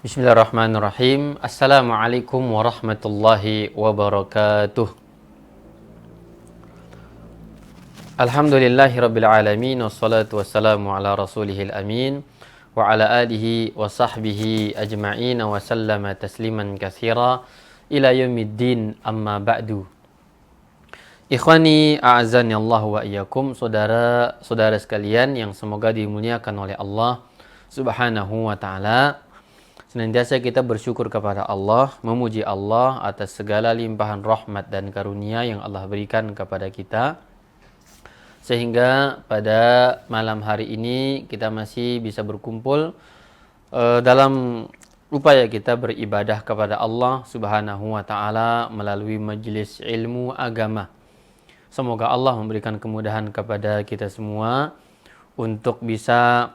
Bismillahirrahmanirrahim. Assalamualaikum warahmatullahi wabarakatuh. Alhamdulillahirabbil alamin wassalatu wassalamu ala rasulihil amin wa ala alihi wa sahbihi ajma'in wa sallama tasliman katsira ila yaumiddin amma ba'du. Ikhwani a'azzani Allah wa iyyakum, saudara-saudara sekalian yang semoga dimuliakan oleh Allah Subhanahu wa taala. Senantiasa kita bersyukur kepada Allah, memuji Allah atas segala limpahan rahmat dan karunia yang Allah berikan kepada kita. Sehingga pada malam hari ini kita masih bisa berkumpul dalam upaya kita beribadah kepada Allah Subhanahu wa taala melalui majelis ilmu agama. Semoga Allah memberikan kemudahan kepada kita semua untuk bisa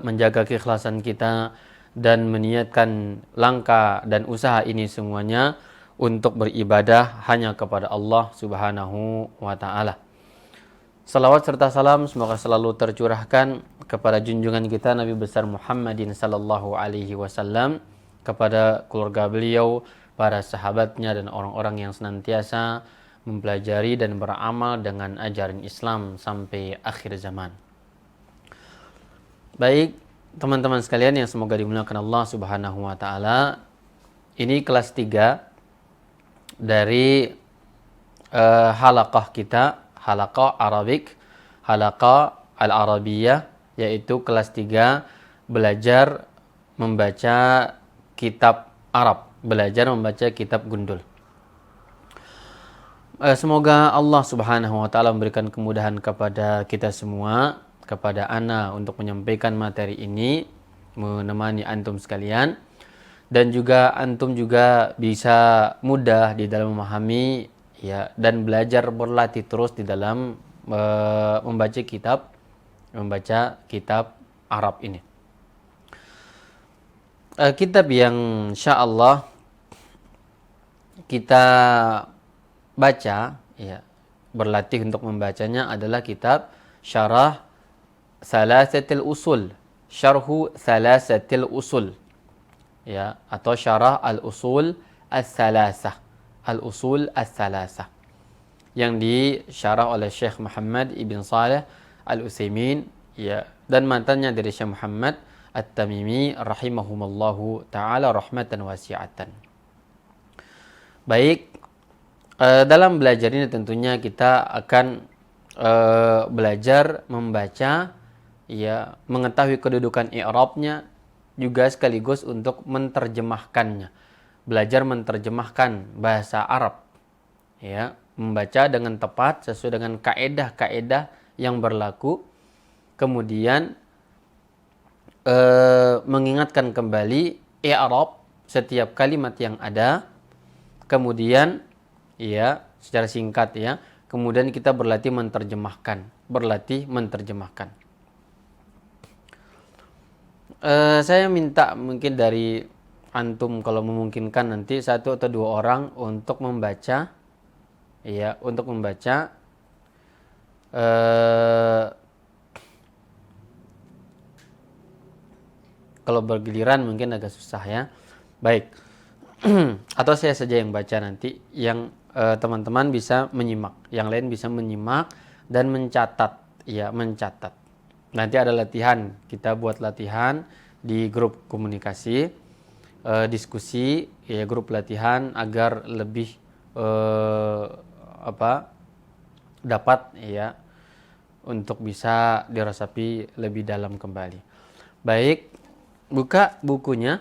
menjaga keikhlasan kita dan meniatkan langkah dan usaha ini semuanya untuk beribadah hanya kepada Allah Subhanahu wa taala. Salawat serta salam semoga selalu tercurahkan kepada junjungan kita Nabi besar Muhammadin sallallahu alaihi wasallam, kepada keluarga beliau, para sahabatnya dan orang-orang yang senantiasa mempelajari dan beramal dengan ajaran Islam sampai akhir zaman. Baik, teman-teman sekalian yang semoga dimuliakan Allah Subhanahu wa taala. Ini kelas 3 dari halaqah kita, halaqah Arabik, halaqah Al-Arabiyah, yaitu kelas 3 belajar membaca kitab Arab, belajar membaca kitab gundul. Semoga Allah Subhanahu wa taala memberikan kemudahan kepada kita semua, kepada ana untuk menyampaikan materi ini, menemani antum sekalian, dan juga antum juga bisa mudah di dalam memahami ya, dan belajar berlatih terus di dalam membaca kitab Arab ini. Kitab yang insyaallah kita baca ya, berlatih untuk membacanya adalah kitab Syarah Thalathatil Usul, Syarhu Thalathatil Usul ya, atau Syarah Al-Usul Ats-Tsalatsah, Al-Usul Ats-Tsalatsah, yang disyarah oleh Syekh Muhammad Ibn Shalih Al-Utsaimin ya, dan mantannya dari Syekh Muhammad At-Tamimi rahimahumallahu taala rahmatan wasi'atan. Baik, dalam belajar ini tentunya kita akan belajar membaca ya, mengetahui kedudukan i'rabnya, juga sekaligus untuk menterjemahkannya, belajar menterjemahkan bahasa Arab ya, membaca dengan tepat sesuai dengan kaedah-kaedah yang berlaku, kemudian mengingatkan kembali i'rab setiap kalimat yang ada, kemudian ya secara singkat ya, kemudian kita berlatih menerjemahkan. Saya minta mungkin dari antum kalau memungkinkan nanti 1 atau 2 orang untuk membaca ya, kalau bergiliran mungkin agak susah ya. Baik. Atau saya saja yang baca nanti, yang teman-teman bisa menyimak, yang lain bisa menyimak dan mencatat ya, mencatat. Nanti ada latihan, kita buat latihan di grup komunikasi, diskusi ya, grup latihan agar lebih dapat ya, untuk bisa diresapi lebih dalam kembali. Baik, buka bukunya,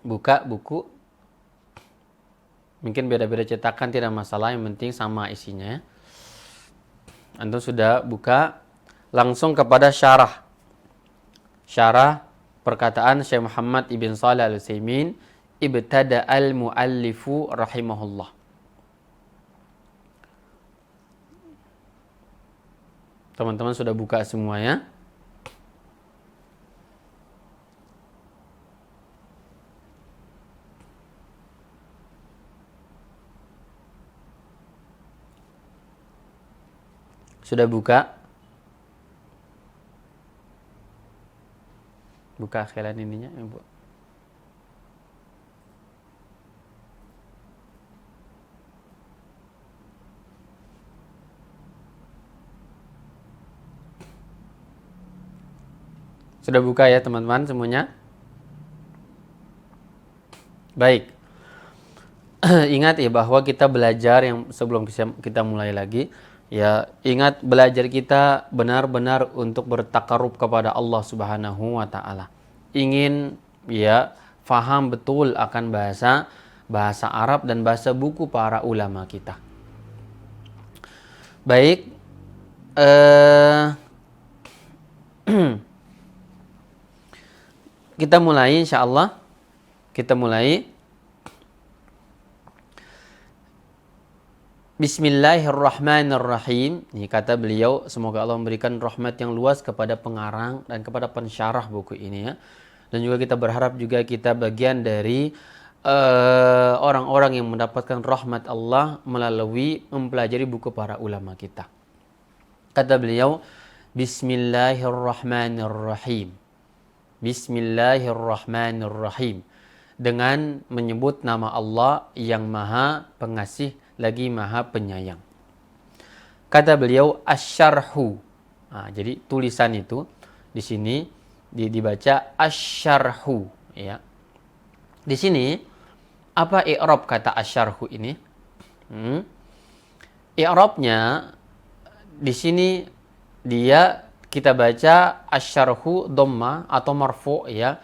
buka buku. Mungkin beda-beda cetakan tidak masalah, yang penting sama isinya ya. Antum sudah buka, langsung kepada syarah perkataan Syekh Muhammad Ibn Shalih Al-Utsaimin, ibtada al-muallifu rahimahullah. Teman-teman sudah buka semuanya? Sudah buka? kekhilan ininya, Ibu? Sudah buka ya teman-teman semuanya? Baik. Ingat ya bahwa kita belajar yang sebelum kita mulai lagi, ya ingat belajar kita benar-benar untuk bertakarub kepada Allah Subhanahu wa taala. Ingin ya faham betul akan bahasa Arab dan bahasa buku para ulama kita. Baik, kita mulai insyaallah. Kita mulai. Bismillahirrahmanirrahim. Ini kata beliau, semoga Allah memberikan rahmat yang luas kepada pengarang dan kepada pensyarah buku ini ya. Dan juga kita berharap juga kita bagian dari orang-orang yang mendapatkan rahmat Allah melalui mempelajari buku para ulama kita. Kata beliau, Bismillahirrahmanirrahim. Bismillahirrahmanirrahim. Dengan menyebut nama Allah yang Maha Pengasih lagi Maha Penyayang. Kata beliau asyarhu. Nah, jadi tulisan itu di sini dibaca asyarhu ya. Di sini apa i'rab kata asyarhu ini? I'rabnya di sini dia kita baca asyarhu dhamma atau marfu ya.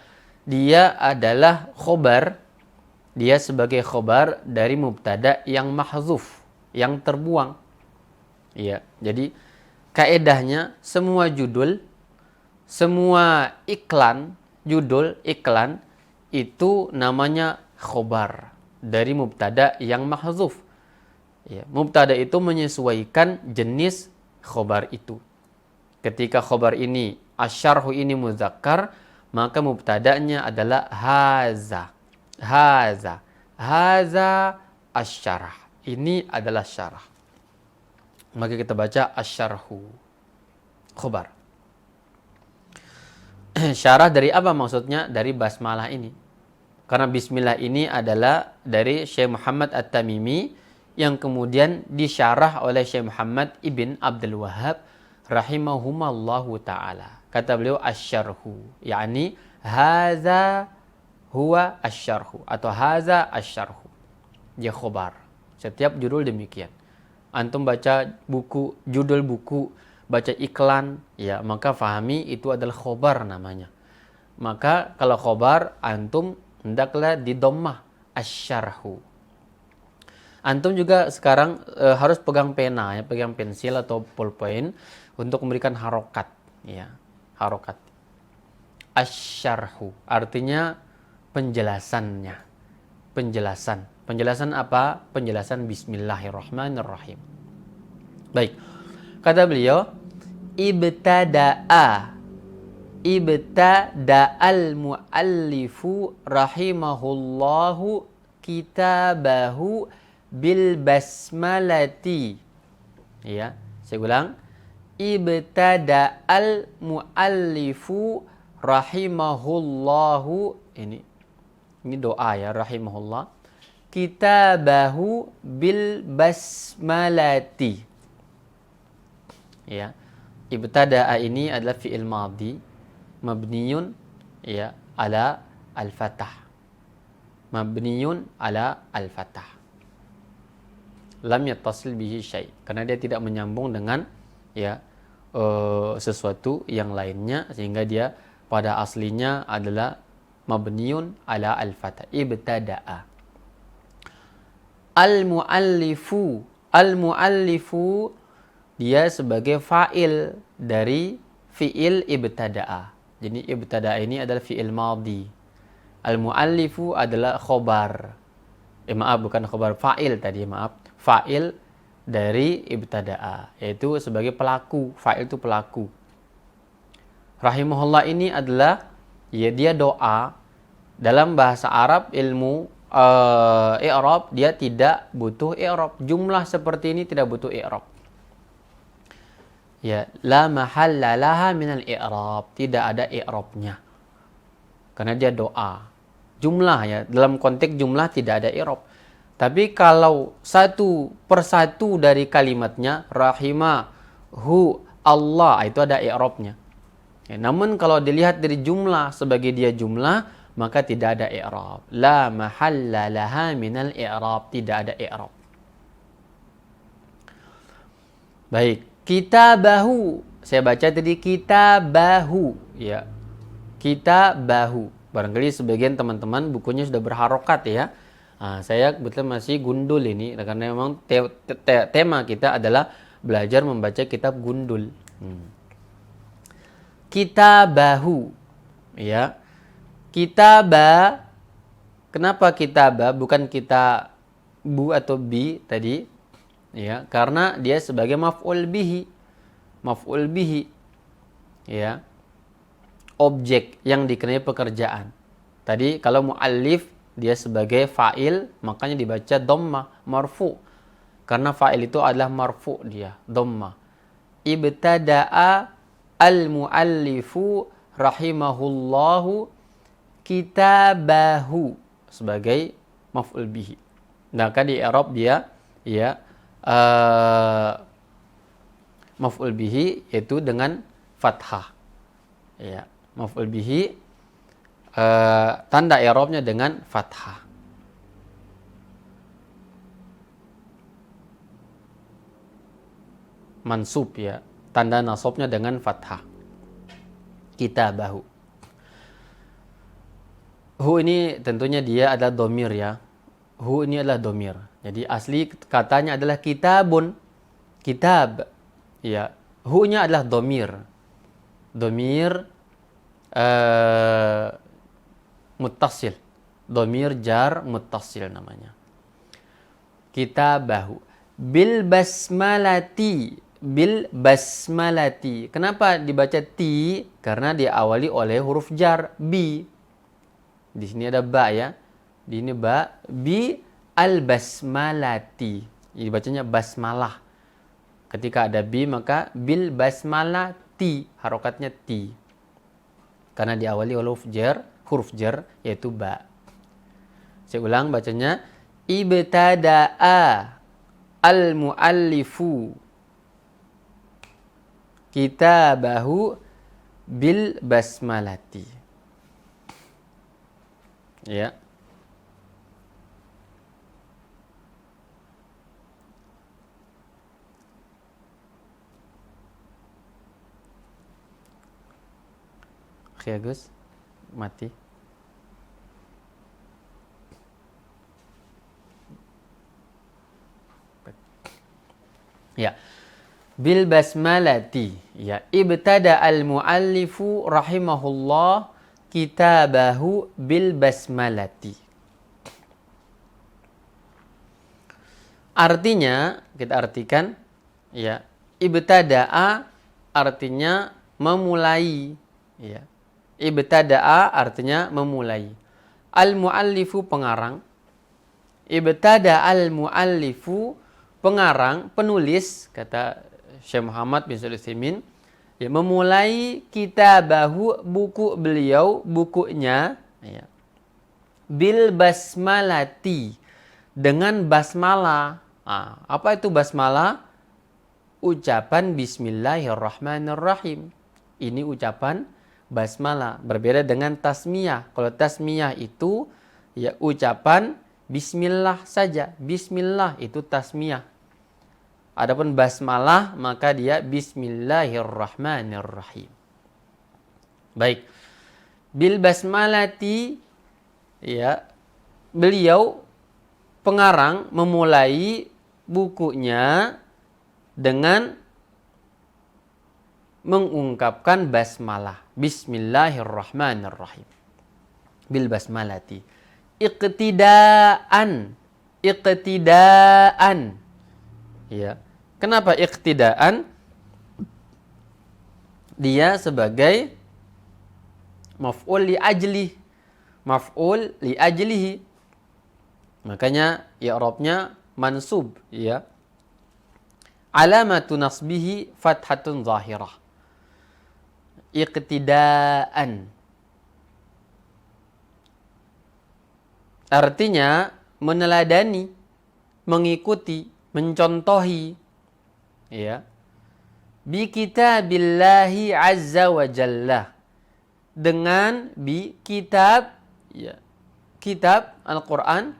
Dia adalah khobar. Dia sebagai khobar dari mubtada yang mahzuf, yang terbuang. Ya, jadi kaedahnya semua judul, semua iklan, judul iklan itu namanya khobar dari mubtada yang mahzuf. Ya, mubtada itu menyesuaikan jenis khobar itu. Ketika khobar ini asyarhu ini muzakkar, maka mubtadanya adalah haza. Haza asyarah. Ini adalah syarah. Maka kita baca asyarhu. Khobar. Syarah dari apa maksudnya? Dari basmalah ini. Karena bismillah ini adalah dari Syekh Muhammad At-Tamimi yang kemudian disyarah oleh Syekh Muhammad Ibn Abdul Wahhab rahimahumallahu ta'ala. Kata beliau asyarhu. Yani haza huwa asyarhu atau haza asyarhu. Dia khobar. Setiap judul demikian. Antum baca buku, judul buku, baca iklan, ya maka fahami itu adalah khobar namanya. Maka kalau khobar, antum hendaklah di dhammah asyarhu. Antum juga sekarang harus pegang pena, ya, pegang pensil atau pulpen untuk memberikan harokat, ya harokat. Asyarhu artinya penjelasannya. Penjelasan apa? Penjelasan bismillahirrahmanirrahim. Baik. Kata beliau, ibtada'al muallifu rahimahullahu kitabahu bil basmalati. Ya, saya ulang. Ibtada'al muallifu rahimahullahu ini doa ya, rahimahullah. Kitabahu bil basmalati. Ya. Ibtada'a ini adalah fi'il madhi mabniyun ya ala al-fatah. Mabniyun ala al-fatah. Lam yattasil bihi syai'. Karena dia tidak menyambung dengan ya sesuatu yang lainnya sehingga dia pada aslinya adalah mabniun ala al-fatah. Ibtada'a. Al-muallifu dia sebagai fa'il dari fi'il ibtada'a. Jadi ibtada'a ini adalah fi'il madhi. Al-muallifu adalah khobar. Maaf, bukan khobar, fa'il tadi, maaf. Fa'il dari ibtada'a, yaitu sebagai pelaku. Fa'il itu pelaku. Rahimahullah ini adalah ya dia doa. Dalam bahasa Arab ilmu i'rab dia tidak butuh i'rab. Jumlah seperti ini tidak butuh i'rab. Ya, la mahalla laha minal i'rab, tidak ada i'rabnya. karena dia doa. Jumlah ya, dalam konteks jumlah tidak ada i'rab. Tapi kalau satu persatu dari kalimatnya rahimahu Allah, itu ada i'rabnya. Ya, namun kalau dilihat dari jumlah sebagai dia jumlah, maka tidak ada i'rab. La mahalla laha minal i'rab, tidak ada i'rab. Baik, kitabahu. Saya baca tadi kitabahu, ya. Kitabahu. Barangkali sebagian teman-teman bukunya sudah berharokat ya. Nah, saya kebetulan masih gundul ini karena memang tema kita adalah belajar membaca kitab gundul. Kitabahu, ya. Kitaba. Kenapa kitaba bukan kita bu atau bi tadi? Ya, karena dia sebagai maf'ul bihi. Maf'ul bihi. Ya. Objek yang dikenai pekerjaan. Tadi kalau muallif dia sebagai fa'il, makanya dibaca dhamma, marfu. Karena fa'il itu adalah marfu dia, dhamma. Ibtada'a al-muallifu rahimahullahu kitabahu sebagai maf'ul bihi. Nah, kan di i'rab dia ya maf'ul bihi yaitu dengan fathah. Ya. Maf'ul bihi tanda i'rabnya dengan fathah. Mansub ya, tanda nasabnya dengan fathah. Kitabahu. Hu ini tentunya dia adalah domir ya. Hu ini adalah domir. Jadi asli katanya adalah kitabun. Kitab. Ya. Hu-nya adalah domir. Domir muttasil. Domir jar muttasil namanya. Kitabahu. Bil basmalati. Bil basmalati. Kenapa dibaca ti? Karena diawali oleh huruf jar. Bi. Di sini ada ba ya. Di sini ba. Bi al basmalati. Jadi bacanya basmalah. Ketika ada bi maka bil basmalati. Harokatnya ti. Karena diawali oleh huruf jar yaitu ba. Saya ulang bacanya ibtada'a al-muallifu kitabahu bil basmalati. Ya. Oke, Gus. Mati. Ya. Bil basmalati. Ya, ibtada al-muallifu rahimahullah kitabahu bil basmalati. Artinya, kita artikan ya, ibtada'a artinya memulai, ya. Ibtada'a artinya memulai. Al-muallifu pengarang. Ibtada al-muallifu pengarang, penulis, kata Syekh Muhammad bin Shalih Al-Utsaimin, ya, memulai kitabahu buku beliau, bukunya, ya, bil basmalati, dengan basmalah. Apa itu basmalah? Ucapan bismillahirrahmanirrahim. Ini ucapan basmalah, berbeda dengan tasmiyah. Kalau tasmiyah itu ya ucapan bismillah saja. Bismillah itu tasmiyah. Adapun basmalah maka dia bismillahirrahmanirrahim. Baik. Bil basmalati, ya, beliau pengarang memulai bukunya dengan mengungkapkan basmalah. Bismillahirrahmanirrahim. Bil basmalati. Iqtidaan. Iqtidaan. Ya. Kenapa iqtidaan? Dia sebagai maf'ul li ajli. Maf'ul li ajlihi. Makanya i'rabnya mansub, ya. Alamatu nasbihi fathatun zahirah. Iqtidaan. artinya meneladani, mengikuti, mencontohi, ya, bi kitabillahi azza wa jalla, dengan bi kitab, ya, kitab Al-Quran,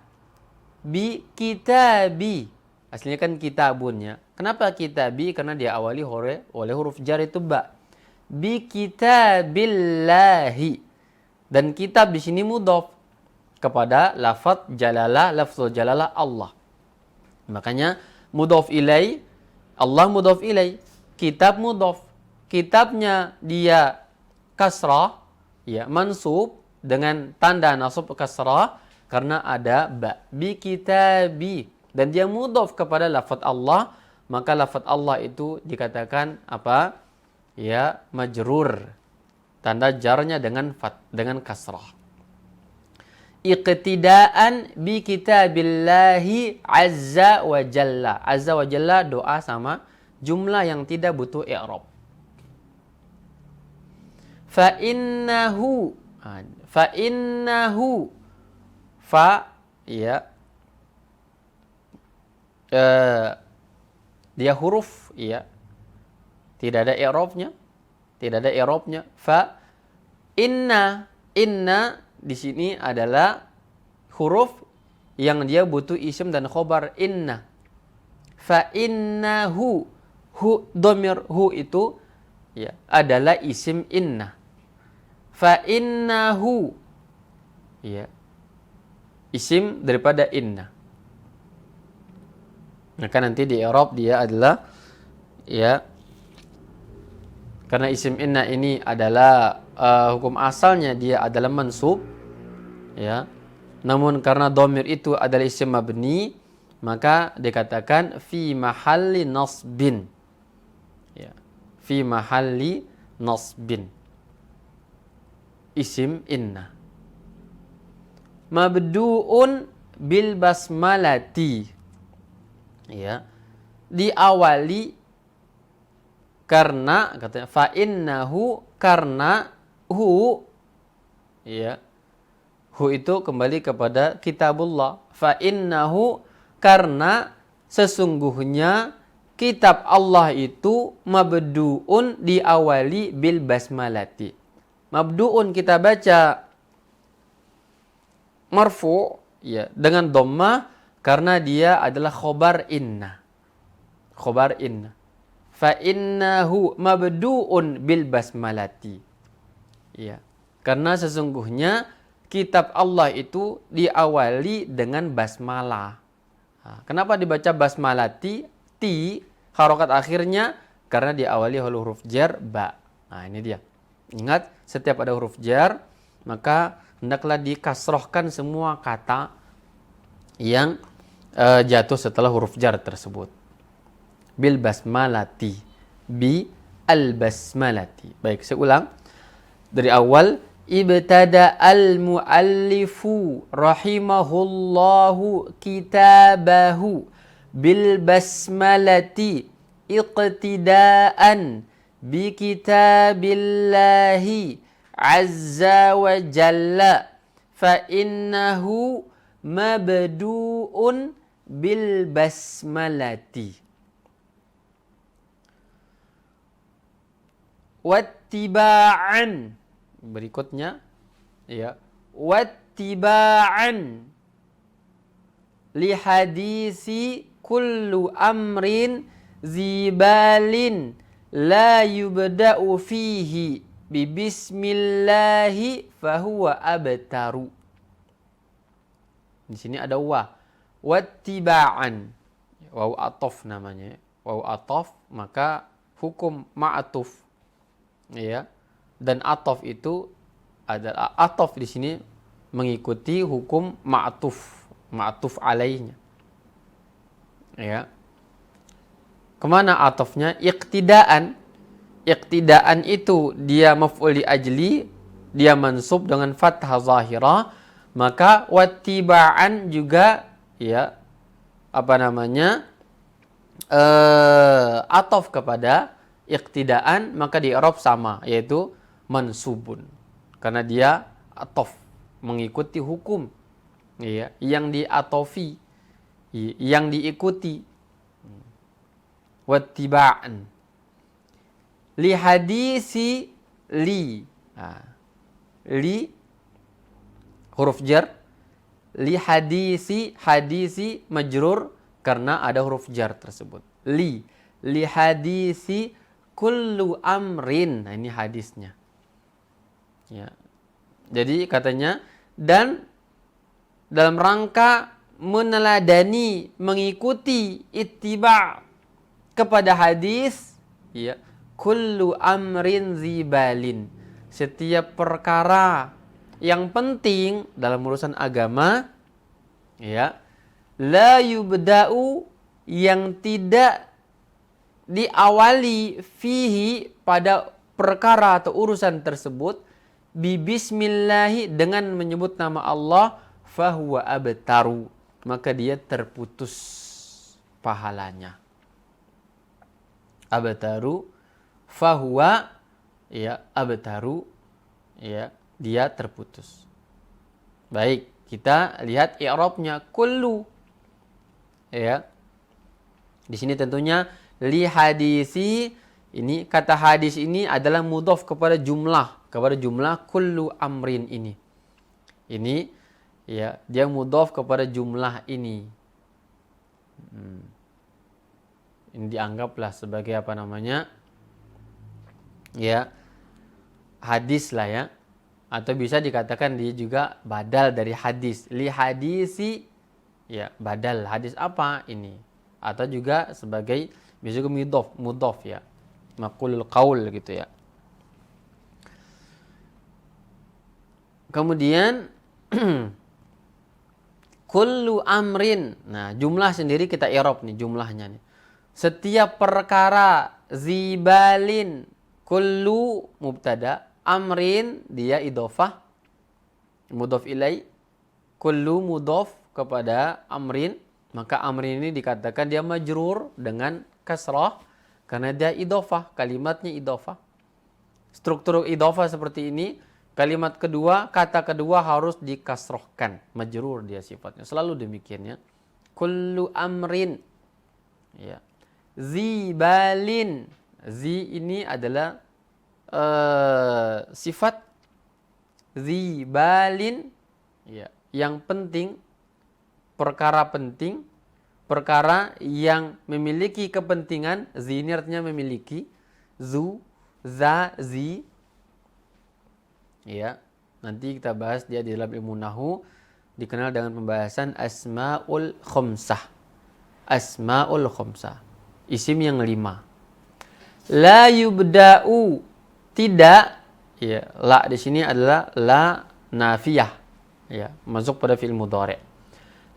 bi kitabi, aslinya kan kitabunnya. Kenapa kitabi? Karena dia awali oleh huruf jar itu ba. Bi kitabillahi, dan kitab di sini mudhof kepada lafaz jalalah, lafzul jalalah Allah. Makanya mudhof ilai, Allah mudhof ilai, kitab mudhof. Kitabnya dia kasrah, ya, mansub dengan tanda nasab kasrah karena ada ba. Bi kitabi, dan dia mudhof kepada lafaz Allah, maka lafaz Allah itu dikatakan apa? Ya, majrur. Tanda jarnya dengan kasrah. Iqtidaan bi kitabillahi azza wa jalla. Azza wa jalla doa sama jumlah yang tidak butuh i'rab. Fa innahu, ya, dia huruf, ya, tidak ada i'rabnya, fa inna di sini adalah huruf yang dia butuh isim dan khobar inna. Fa innahu, dhamir hu itu, ya, adalah isim inna. Fa innahu, ya, isim daripada inna. Maka nanti di i'rab dia adalah, ya, karena isim inna ini adalah hukum asalnya dia adalah mansub, ya. Namun karena dhamir itu adalah isim mabni, maka dikatakan fi mahalli nasbin. Ya. Fi mahalli nasbin. Isim inna. Mabdu'un bil basmalati. Ya. Diawali karena, katanya fa innahu, karena hu, ya, hu itu kembali kepada kitabullah. Fa innahu, karena sesungguhnya kitab Allah itu mabdu'un, diawali bil basmalati. Mabdu'un kita baca marfu, ya, dengan dhammah karena dia adalah khobar inna. Khobar inna. Fa innahu mabdu'un bil basmalati. Ya. Karena sesungguhnya kitab Allah itu diawali dengan basmalah. Nah, kenapa dibaca basmalati? Ti, harokat akhirnya karena diawali oleh huruf jar ba. Nah, ini dia. Ingat, setiap ada huruf jar, maka hendaklah dikasrohkan semua kata yang jatuh setelah huruf jar tersebut. Bil basmalati, bi al basmalati. Baik, saya ulang dari awal. Ibtada al muallifu rahimahullahu kitabahu bil basmalati iqtidaan bi kitabillahi azza wa jalla fa innahu mabdu'un bil basmalati. Wattiba'an, berikutnya, ya, wattiba'an li hadisi kullu amrin zibalin la yubda'u fihi bi bismillahi fahuwa abtaru. Di sini ada wa, wattiba'an, waw atof namanya, waw atof, maka hukum ma'atuf, ya, dan atof itu adalah atof di sini mengikuti hukum ma'tuf alaihnya, ya. Kemana atofnya? Iqtidaan itu dia maf'ul li ajli, dia mansub dengan fathah zahirah, maka wattiba'an juga, ya, apa namanya, atof kepada iqtidaan, maka di i'rab sama, yaitu mansubun, karena dia atof mengikuti hukum ya, yang diatofi, yang diikuti. Wattiba'an. Li hadisi li. Li huruf jar. Li hadisi majrur karena ada huruf jar tersebut. Li hadisi kullu amrin. Nah, ini hadisnya. Ya. Jadi katanya, dan dalam rangka meneladani, mengikuti ittiba' kepada hadis, ya, kullu amrin zibalin, setiap perkara yang penting dalam urusan agama, ya, la yubda'u, yang tidak diawali fihi, pada perkara atau urusan tersebut, bi bismillahi, dengan menyebut nama Allah, fahuwa abtaru, maka dia terputus pahalanya. Abtaru, fahuwa, ya, abtaru, ya, dia terputus. Baik, kita lihat i'rabnya. Kullu, ya, di sini tentunya li hadisi, ini kata hadis ini adalah mudhaf kepada jumlah kullu amrin ini. Ini, ya, dia mudhaf kepada jumlah ini. Ini dianggaplah sebagai apa namanya? Ya, hadis lah ya. Atau bisa dikatakan dia juga badal dari hadis. Li hadisi, ya, badal. Hadis apa ini? Atau juga sebagai bisa juga mudhaf ya. Maqulul qaul gitu ya. Kemudian kullu amrin. Nah, jumlah sendiri kita i'rab nih jumlahnya nih. Setiap perkara, zibalin, kullu mubtada, amrin dia idhofah, mudhaf ilai, kullu mudhaf kepada amrin, maka amrin ini dikatakan dia majrur dengan kasrah karena dia idhofah, kalimatnya idhofah. Struktur idhofah seperti ini, kalimat kedua, kata kedua harus dikasrohkan, majrur dia sifatnya, selalu demikian ya. Kullu amrin, ya. Zibalin, zi ini adalah sifat, zibalin, ya, yang penting, perkara penting, perkara yang memiliki kepentingan. Zi ini artinya memiliki, zu, za, zi, ya. Nanti kita bahas dia di dalam ilmu nahu, dikenal dengan pembahasan asmaul khomsah. Asmaul khomsah, isim yang 5. La yubda'u, tidak, ya, la di sini adalah la nafiyah, ya, masuk pada fi'il mudhari'.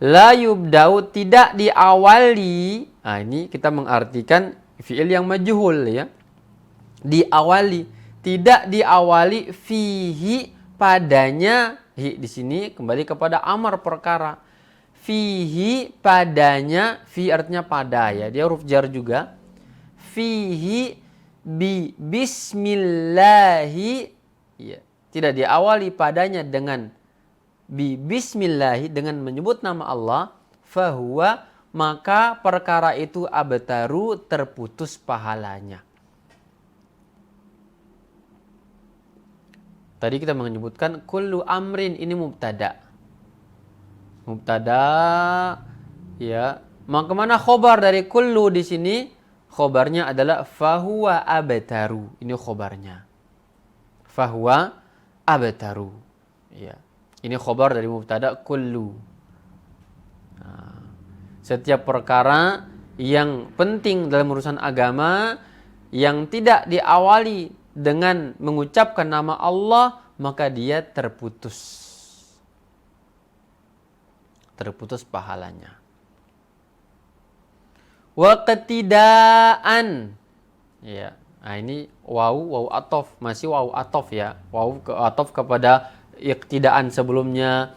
La yubda'u, tidak diawali. Nah, ini kita mengartikan fi'il yang majhul ya. Diawali, tidak diawali fihi, padanya. Hi di sini kembali kepada amar perkara. Fihi, padanya, fi artinya pada ya, dia huruf jar juga. Fihi bi bismillahi, ya, tidak diawali padanya dengan bi bismillahi, dengan menyebut nama Allah, fahuwa, maka perkara itu abtaru, terputus pahalanya. Tadi kita menyebutkan kullu amrin, ini mubtada. Mubtada, ya. Maka mana khobar dari kullu di sini? Khobarnya adalah fahuwa abtaru. Ini khobarnya. Fahuwa abtaru. Ya. Ini khobar dari mubtada kullu. Nah, setiap perkara yang penting dalam urusan agama yang tidak diawali dengan mengucapkan nama Allah, maka dia terputus. Terputus pahalanya. Wa ketidaan, ya. Nah, ini waw atof, masih waw atof ya. Waw atof kepada iktidaan sebelumnya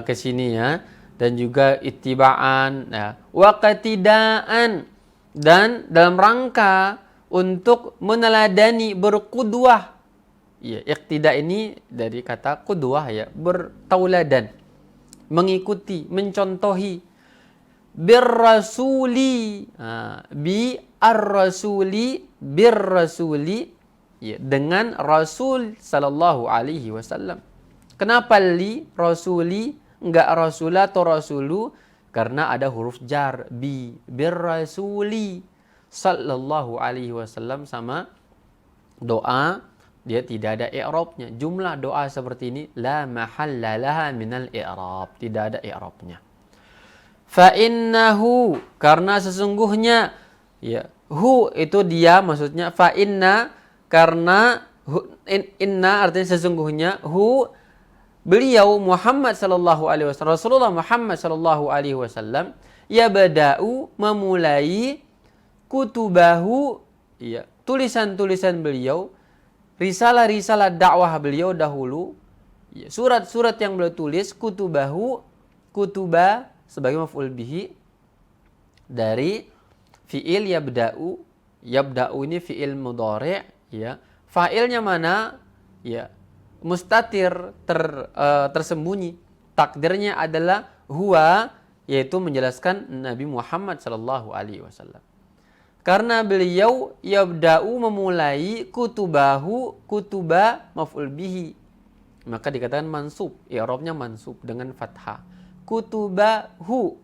ke sini ya, dan juga ittibaan ya. Wa ketidaan, dan dalam rangka untuk meneladani, berqudwah. Ya, iktida ini dari kata qudwah ya, bertauladan. mengikuti, mencontohi. Birrasuli, bi ar-rasuli, birrasuli, ya, dengan Rasul sallallahu alaihi wasallam. Kenapa li rasuli enggak rasula atau rasulu? Karena ada huruf jar, bi birrasuli sallallahu alaihi wasallam, sama doa dia tidak ada i'rabnya. Jumlah doa seperti ini la mahalla laha minal i'rab, tidak ada i'rabnya. Fa innahu, karena sesungguhnya, ya, hu itu dia, maksudnya fa inna, karena inna artinya sesungguhnya, hu beliau Muhammad sallallahu alaihi wasallam, Rasulullah Muhammad sallallahu alaihi wasallam, ya bada'u memulai, kutubahu, ya, tulisan-tulisan beliau, risalah-risalah dakwah beliau dahulu, ya, surat-surat yang beliau tulis, kutubahu, kutuba sebagai maf'ul bihi dari fi'il yabda'u. Yabda'u ini fi'il mudhari', ya. Fa'ilnya mana? Ya, mustatir, tersembunyi. Takdirnya adalah huwa, yaitu menjelaskan Nabi Muhammad sallallahu alaihi wasallam. Karena beliau yabda'u memulai, kutubahu, kutuba maf'ul bihi, maka dikatakan mansub, i'rabnya mansub dengan fathah. Kutubahu,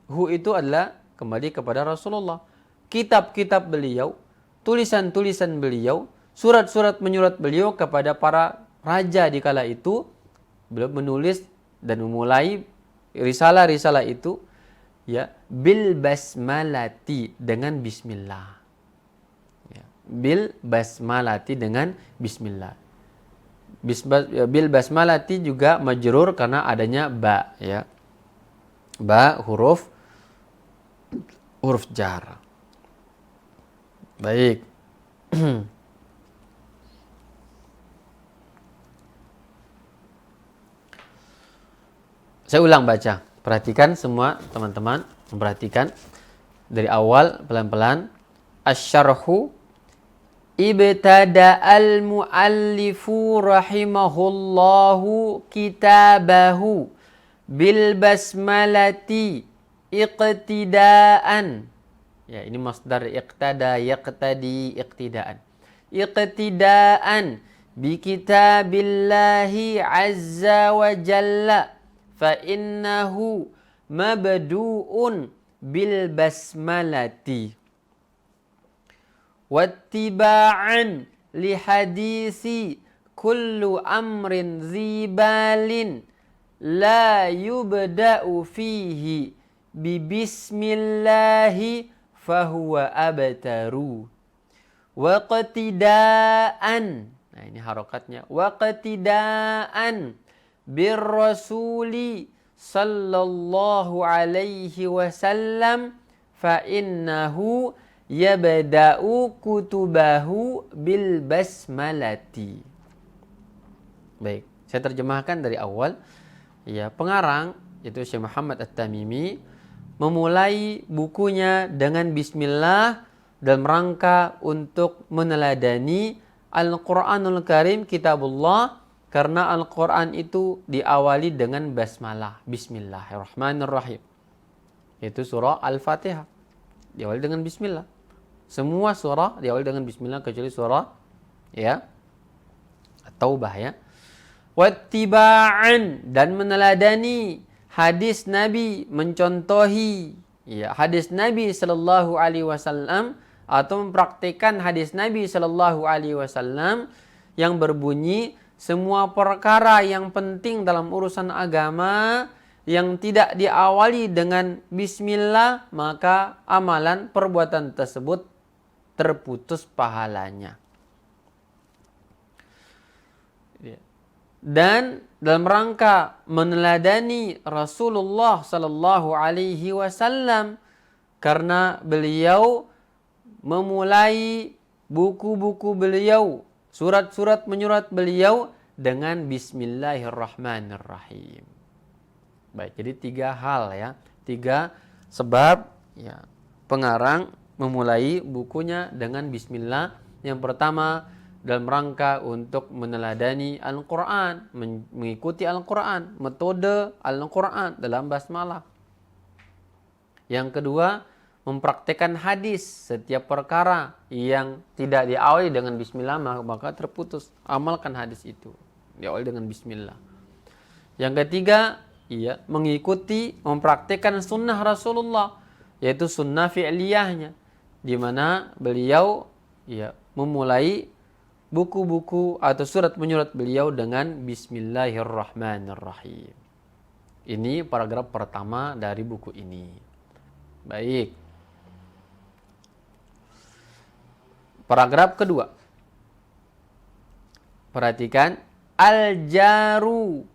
hu itu adalah kembali kepada Rasulullah. Kitab-kitab beliau, tulisan-tulisan beliau, surat-surat menyurat beliau kepada para raja di kala itu, beliau menulis dan memulai risalah-risalah itu, ya, bil basmalati, dengan bismillah, ya, bil basmalati, dengan bismillah. Bil basmalati juga majrur karena adanya ba, ya, ba huruf jar. Baik. Saya ulang baca. Perhatikan semua teman-teman, memperhatikan dari awal pelan-pelan. Asy-syarhu, ibtada'al muallifu rahimahullahu kitabahu bil basmalati iqtidaan. Ya, ini masdar iqtada, yaqtadi, iqtidaan. Iqtidaan bi kitabillahi azza wa jalla, fa innahu mabdu'un bil basmalati. Wattiba'an li hadisi kullu amrin zibalin la yubda'u fihi bi bismillahi fahuwa abtaru. Waqtidaan, nah ini harokatnya, waqtidaan birrasuli sallallahu alaihi wasallam, fa innahu yabda'u kutubahu bil basmalati. Baik, saya terjemahkan dari awal. Ya, pengarang yaitu Syekh Muhammad At-Tamimi memulai bukunya dengan bismillah dalam rangka untuk meneladani Al-Qur'anul Karim, kitabullah, karena Al-Qur'an itu diawali dengan basmalah, bismillahirrahmanirrahim. Itu surah Al-Fatihah diawali dengan bismillah. Semua surah diawali dengan bismillah kecuali surah, ya, At-Taubah, ya. Wattiba'an, dan meneladani hadis Nabi, mencontohi, ya, hadis Nabi sallallahu alaihi wasallam, atau mempraktikkan hadis Nabi sallallahu alaihi wasallam yang berbunyi, semua perkara yang penting dalam urusan agama yang tidak diawali dengan bismillah, maka amalan perbuatan tersebut terputus pahalanya. Dan dalam rangka meneladani Rasulullah sallallahu alaihi wasallam, karena beliau memulai buku-buku beliau, surat-surat menyurat beliau dengan bismillahirrahmanirrahim. Baik, jadi 3 hal, ya, 3 sebab, ya, pengarang memulai bukunya dengan bismillah. Yang pertama, dalam rangka untuk meneladani Al-Quran, mengikuti Al-Quran, metode Al-Quran dalam basmalah. Yang kedua, mempraktekkan hadis. Setiap perkara yang tidak diawali dengan bismillah maka terputus. Amalkan hadis itu, diawali dengan bismillah. Yang ketiga, mengikuti, mempraktekkan sunnah Rasulullah, yaitu sunnah fi'liyahnya, di mana beliau memulai buku-buku atau surat menyurat beliau dengan Bismillahirrahmanirrahim. Ini paragraf pertama dari buku ini. Baik. Paragraf kedua. Perhatikan. Al-jaru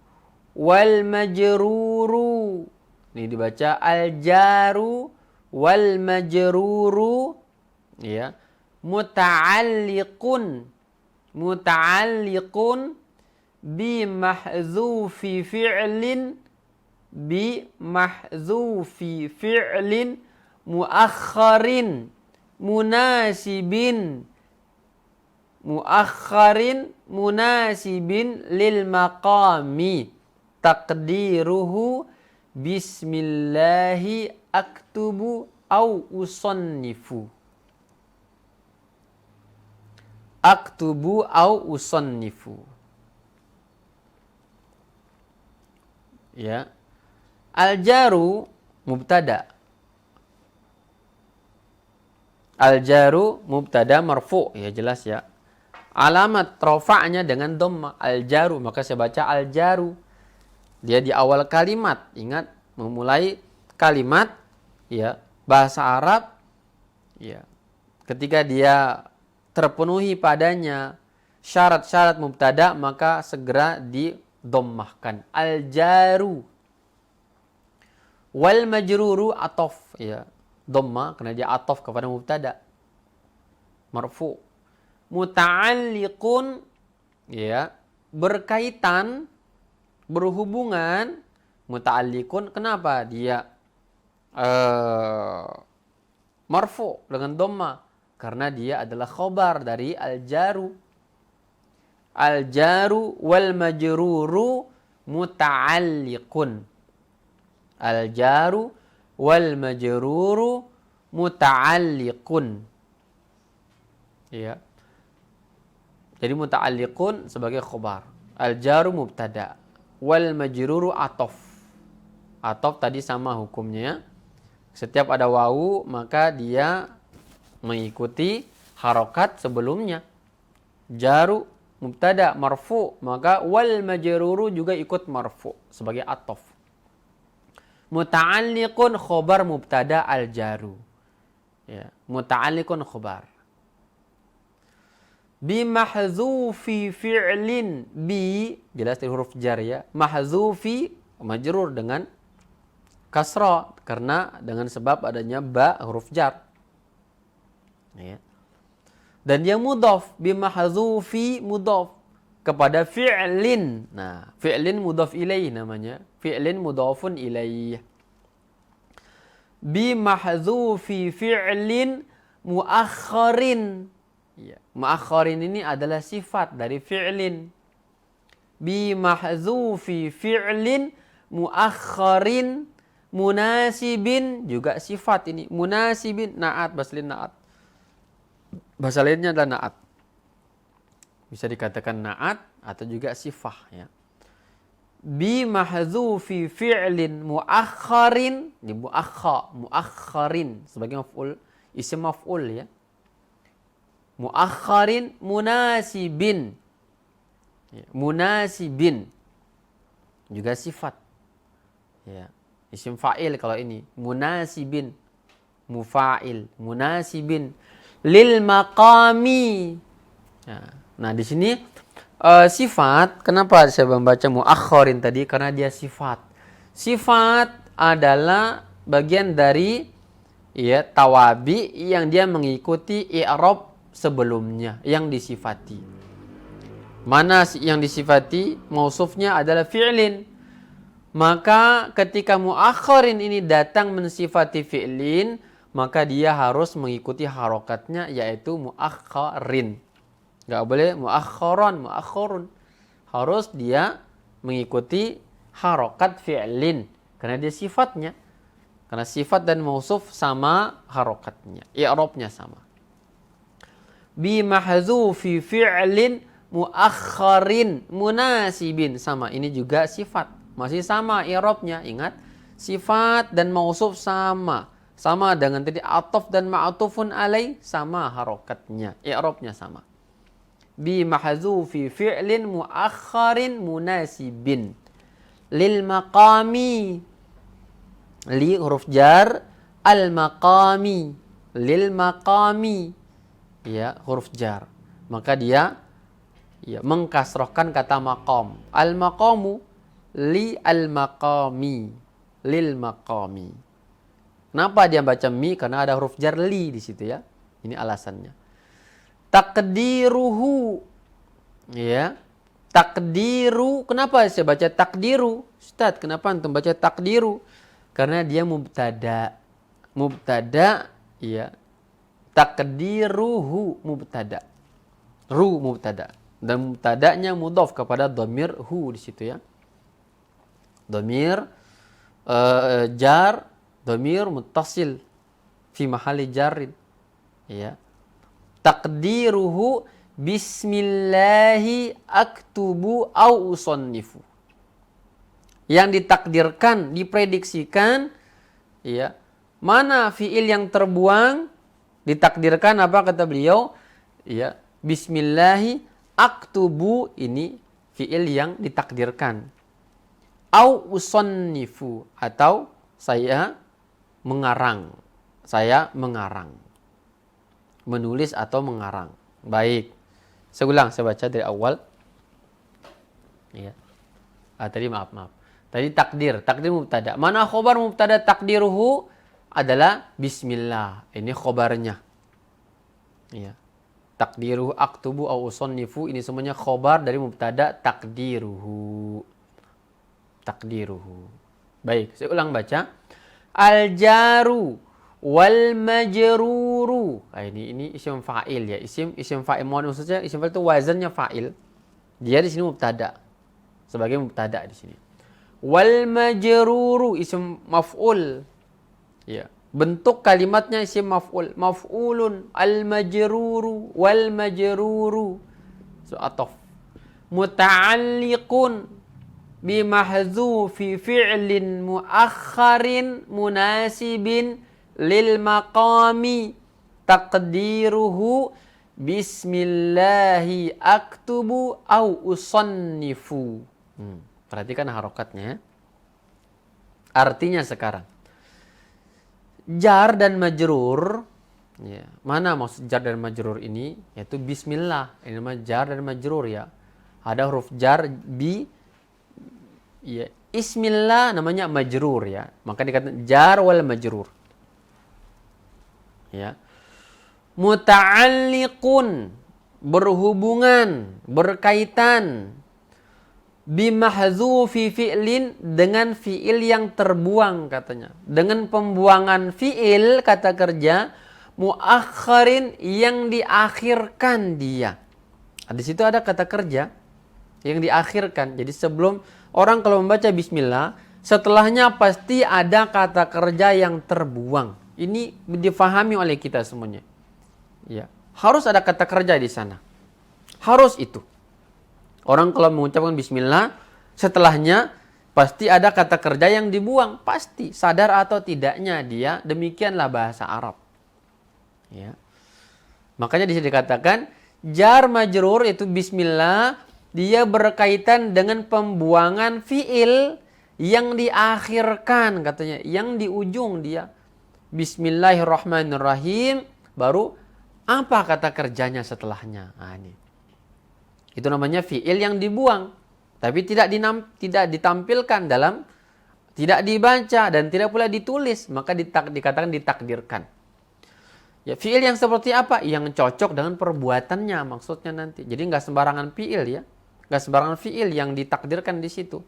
wal majruru. Ini dibaca al-jaru wal majruru. Ya. Muta'alliqun bi mahzufi fi'lin muakharin munasibin lil maqami taqdiruhu bismillahi aktubu au usannifu. Aktubu au usannifu. Ya. Al-jaru mubtada. Al-jaru mubtada marfu, ya jelas ya. Alamat rafa'nya dengan dhamma, al-jaru, maka saya baca al-jaru. Dia di awal kalimat, ingat memulai kalimat ya, bahasa Arab ya. Ketika dia terpenuhi padanya syarat-syarat mubtada, maka segera didommahkan. Al-jaru wal majruru atof, ya, dhamma karena dia atof kepada mubtada marfu. Muta'alliqun, ya, berkaitan, berhubungan. Muta'alliqun, kenapa dia marfu dengan dhamma? Karena dia adalah khobar dari al-jaru. Al-jaru wal majruru muta'alliqun. Al-jaru wal majruru muta'alliqun. Ya. Jadi muta'alliqun sebagai khobar. Al-jaru mubtada. Wal majruru atof. Atof tadi sama hukumnya. Setiap ada wawu maka dia mengikuti harokat sebelumnya. Jaru mubtada marfu, maka wal majruru juga ikut marfu sebagai atof. Muta'alliqun khobar mubtada al-jaru. Ya, muta'alliqun khobar. Bi mahzufi fi'lin, bi jelas dari huruf jar ya. Mahzufi majrur dengan kasra karena dengan sebab adanya ba huruf jar. Ya. Dan yang mudhaf bimahzufi mudhaf kepada fi'lin. Nah, fi'lin mudhaf ilaih namanya. Fi'lin mudhafun ilaih. Bimahzufi fi'lin muakharin. Ya, muakharin ini adalah sifat dari fi'lin. Bimahzufi fi'lin muakharin munasibin juga sifat ini. Munasibin na'at, baslin na'at. Bahasa lainnya adalah na'at. Bisa dikatakan na'at atau juga sifah ya. Bi mahzufi fi'lin muakharin, di muakharin sebagai maf'ul, isim maf'ul ya. Muakharin munasibin. Ya, munasibin juga sifat. Ya, isim fa'il kalau ini, munasibin, mufa'il, munasibin lil maqami. Nah, di sini sifat, kenapa saya membaca muakhirin tadi? Karena dia sifat. Sifat adalah bagian dari ya tawabi yang dia mengikuti i'rab sebelumnya yang disifati. Mana yang disifati? Mausufnya adalah fi'lin. Maka ketika muakhirin ini datang mensifati fi'lin, maka dia harus mengikuti harokatnya yaitu muakhirin. Nggak boleh muakhorun. Harus dia mengikuti harokat fi'lin. Karena dia sifatnya. Karena sifat dan mausuf sama harokatnya. I'rabnya sama. Bi mahzufi fi'lin muakharin munasibin. Sama, ini juga sifat. Masih sama i'rabnya. Ingat, sifat dan mausuf sama. Sama dengan tadi ataf dan ma'atufun alaih, sama harokatnya. I'rabnya sama. Bi mahzufi fi'lin muakharin munasibin. Lil maqami. Li huruf jar, al maqami. Lil maqami. Ya, huruf jar. Maka dia mengkasrohkan kata maqam. Al maqamu li al maqami. Lil maqami. Kenapa dia baca mi? Karena ada huruf jar li di situ ya. Ini alasannya. Takdiruhu. Ya. Takdiru. Kenapa saya baca takdiru? Ustaz, kenapa antum baca takdiru? Karena dia mubtada. Mubtada, ya. Takdiruhu mubtada. Ru mubtada. Dan mubtadanya mudhaf kepada dhamir hu di situ ya. Dhamir jar, dhamir muttasil fi mahalli jarrin. Ya. Takdiruhu bismillahi aktubu au usannifu. Yang ditakdirkan, diprediksikan, ya, mana fiil yang terbuang, ditakdirkan apa kata beliau? Ya, bismillahi aktubu, ini fiil yang ditakdirkan. Au usannifu, atau saya mengarang. Saya mengarang. Menulis atau mengarang. Baik. Saya ulang, saya baca dari awal. Ya. Tadi maaf. Tadi takdir mubtada. Mana khobar mubtada takdiruhu adalah bismillah. Ini khobarnya. Ya. Takdiruhu aktubu au usannifu, ini semuanya khobar dari mubtada takdiruhu. Takdiruhu. Baik, saya ulang baca. Al-jaru wal majruru. Ini isim fa'il ya. Isim fa'il, mohon maksudnya isim fa'il itu wazannya fa'il. Dia di sini mubtada. Sebagai mubtada di sini. Wal majruru isim maf'ul. Ya. Bentuk kalimatnya isim maf'ul. Maf'ulun. Al majruru wal majruru. So, ataf. Muta'alliqun bi mahzufi fi'lin muakharin munasibin lil maqami taqdiruhu bismillahi aktubu au usannifu. Perhatikan harokatnya. Artinya sekarang. Jar dan majrur. Ya, mana maksud jar dan majrur ini? Yaitu bismillah. Ini namanya jar dan majrur ya. Ada huruf jar bi. Ya, ismillah namanya majrur ya. Maka dikatakan jar wal majrur. Ya. Muta'alliqun. Berhubungan. Berkaitan. Bimahzufi fi'lin, dengan fi'il yang terbuang katanya. Dengan pembuangan fi'il kata kerja muakharin yang diakhirkan dia. Di situ ada kata kerja yang diakhirkan. Jadi sebelum orang kalau membaca bismillah, setelahnya pasti ada kata kerja yang terbuang. Ini difahami oleh kita semuanya. Ya, harus ada kata kerja di sana. Harus itu. Orang kalau mengucapkan bismillah, setelahnya pasti ada kata kerja yang dibuang. Pasti, sadar atau tidaknya dia, demikianlah bahasa Arab. Ya. Makanya di sini dikatakan, jar majrur itu bismillah, dia berkaitan dengan pembuangan fiil yang diakhirkan katanya. Yang di ujung dia. Bismillahirrahmanirrahim, baru apa kata kerjanya setelahnya. Nah, ini. Itu namanya fi'il yang dibuang. Tapi tidak ditampilkan dalam, tidak dibaca dan tidak pula ditulis. Maka dikatakan ditakdirkan. Ya, fi'il yang seperti apa? Yang cocok dengan perbuatannya maksudnya nanti. Jadi nggak sembarangan fi'il ya. Nggak sembarangan fi'il yang ditakdirkan di situ.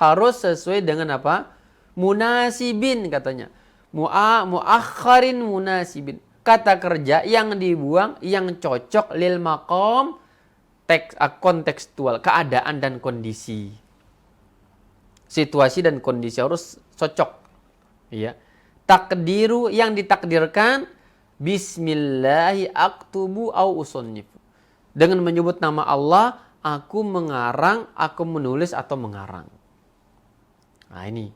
Harus sesuai dengan apa? Munasibin katanya. Muakharin munasibin. Kata kerja yang dibuang, yang cocok lil maqam, kontekstual, keadaan dan kondisi. Situasi dan kondisi harus cocok. Ya. Takdiru yang ditakdirkan bismillahi aktubu au usunnifu. Dengan menyebut nama Allah, aku mengarang, aku menulis atau mengarang. Nah, ini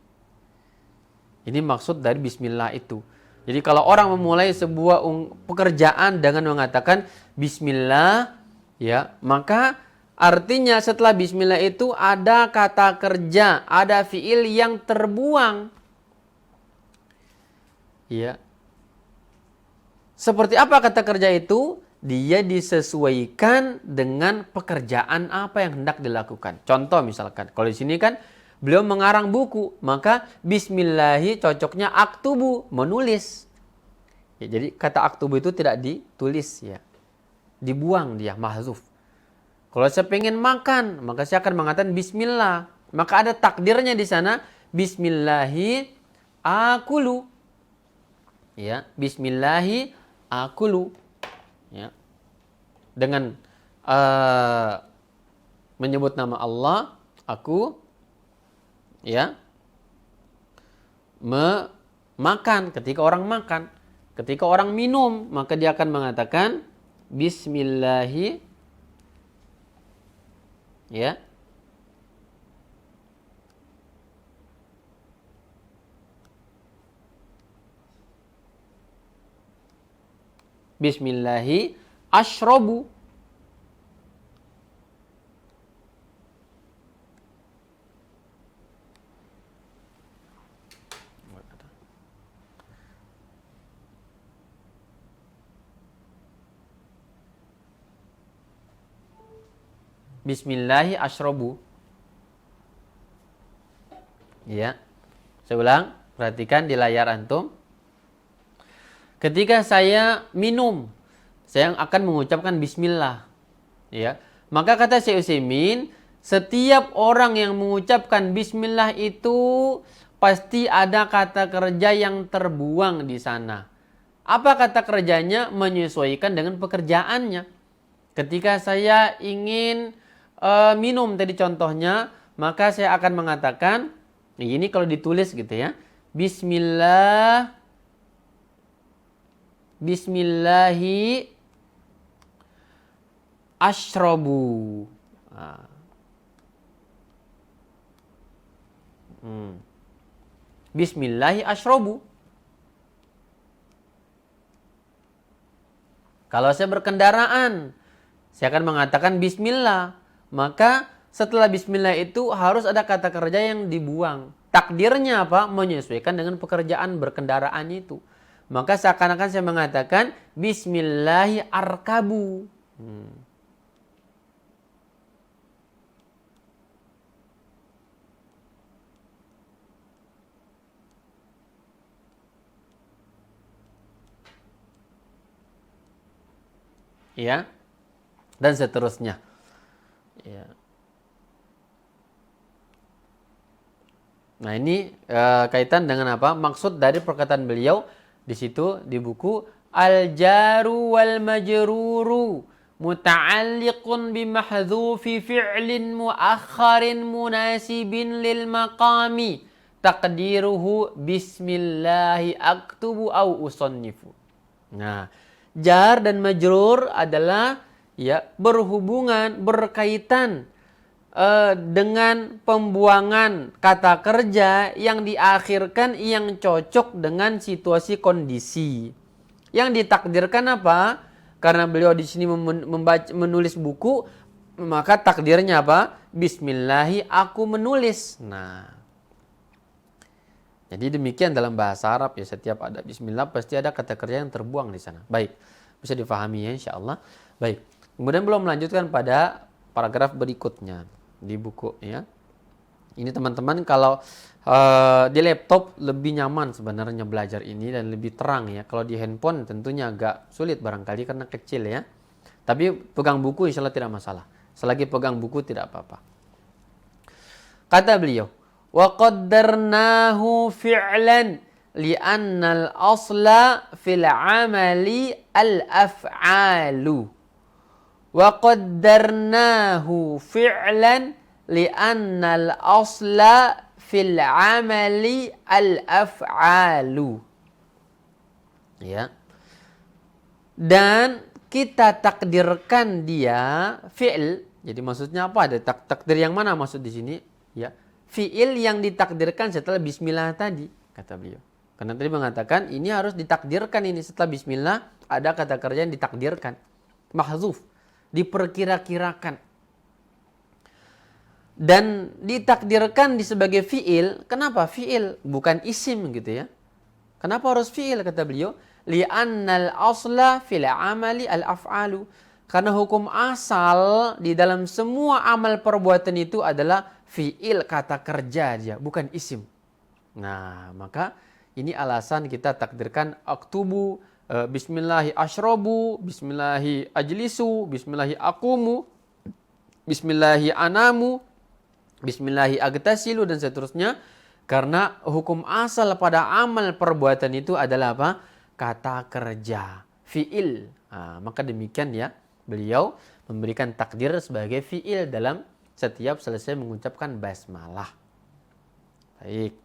maksud dari bismillah itu. Jadi kalau orang memulai sebuah pekerjaan dengan mengatakan bismillah, ya, maka artinya setelah bismillah itu ada kata kerja, ada fiil yang terbuang. Ya. Seperti apa kata kerja itu? Dia disesuaikan dengan pekerjaan apa yang hendak dilakukan. Contoh misalkan, kalau di sini kan beliau mengarang buku, maka bismillahi cocoknya aktubu, menulis. Ya, jadi kata aktubu itu tidak ditulis, ya, dibuang dia, mahzuf. Kalau saya pengen makan, maka saya akan mengatakan bismillah. Maka ada takdirnya di sana, bismillahi akulu. Ya, bismillahi akulu. Ya. Dengan menyebut nama Allah, aku, ya, makan. Ketika orang makan, ketika orang minum, maka dia akan mengatakan bismillahi, ya, bismillahi asyrobu. Bismillahi asyrobu. Ya. Saya ulang, perhatikan di layar antum. Ketika saya minum, saya akan mengucapkan bismillah. Ya. Maka kata Syekh Utsaimin, setiap orang yang mengucapkan bismillah itu pasti ada kata kerja yang terbuang di sana. Apa kata kerjanya? Menyesuaikan dengan pekerjaannya. Ketika saya ingin minum tadi contohnya, maka saya akan mengatakan, ini kalau ditulis gitu ya, bismillah, bismillahi asyrobu. Bismillahi asyrobu. Kalau saya berkendaraan, saya akan mengatakan bismillah. Maka setelah bismillah itu harus ada kata kerja yang dibuang. Takdirnya apa? Menyesuaikan dengan pekerjaan berkendaraan itu. Maka seakan-akan saya mengatakan bismillahi arkabu. Ya. Dan seterusnya. Ya. Nah, ini kaitan dengan apa? Maksud dari perkataan beliau di situ di buku Al-Jaru wal Majruru muta'alliqun bimahdhufi fi'lin muakharin munasibin lil maqami taqdiruhu bismillahi aktubu au usannifu. Nah, jar dan majrur adalah ya berhubungan, berkaitan dengan pembuangan kata kerja yang diakhirkan yang cocok dengan situasi kondisi. Yang ditakdirkan apa? Karena beliau di sini menulis buku, maka takdirnya apa? Bismillahi aku menulis. Nah, jadi demikian dalam bahasa Arab ya, setiap ada bismillah pasti ada kata kerja yang terbuang di sana. Baik, bisa difahami ya insyaallah. Baik. Kemudian belum melanjutkan pada paragraf berikutnya di buku ya. Ini teman-teman kalau di laptop lebih nyaman sebenarnya belajar ini dan lebih terang ya. Kalau di handphone tentunya agak sulit barangkali karena kecil ya. Tapi pegang buku insyaallah tidak masalah. Selagi pegang buku tidak apa-apa. Kata beliau, wa qaddarnahu fi'lan li'anna al-asla fil 'amali al-af'alu. Wa qaddarnahu fi'lan li'anna al-asla fil 'amali al-af'alu. Wa qaddarnahu fi'lan li'anna al-asla fil 'amali al-af'alu. Wa qaddarnahu fi'lan li'annal asla fil amali al-af'alu. Ya. Dan kita takdirkan dia fi'il. Jadi maksudnya apa? Ada takdir yang mana maksud di sini? Ya. Fi'il yang ditakdirkan setelah bismillah tadi, kata beliau. Karena tadi mengatakan ini harus ditakdirkan, ini setelah bismillah ada kata kerja yang ditakdirkan. Mahzuf, diperkira-kirakan. Dan ditakdirkan di sebagai fi'il. Kenapa fi'il? Bukan isim gitu ya. Kenapa harus fi'il kata beliau? Li'annal asla fil amali al-af'alu. Karena hukum asal di dalam semua amal perbuatan itu adalah fi'il, kata kerja aja, bukan isim. Nah, maka ini alasan kita takdirkan aktubu, bismillahi ashrobu, bismillahi ajlisu, bismillahi akumu, bismillahi anamu, bismillahi agtasilu, dan seterusnya. Karena hukum asal pada amal perbuatan itu adalah apa? Kata kerja, fi'il. Nah, maka demikian ya, beliau memberikan takdir sebagai fi'il dalam setiap selesai mengucapkan basmalah. Baik.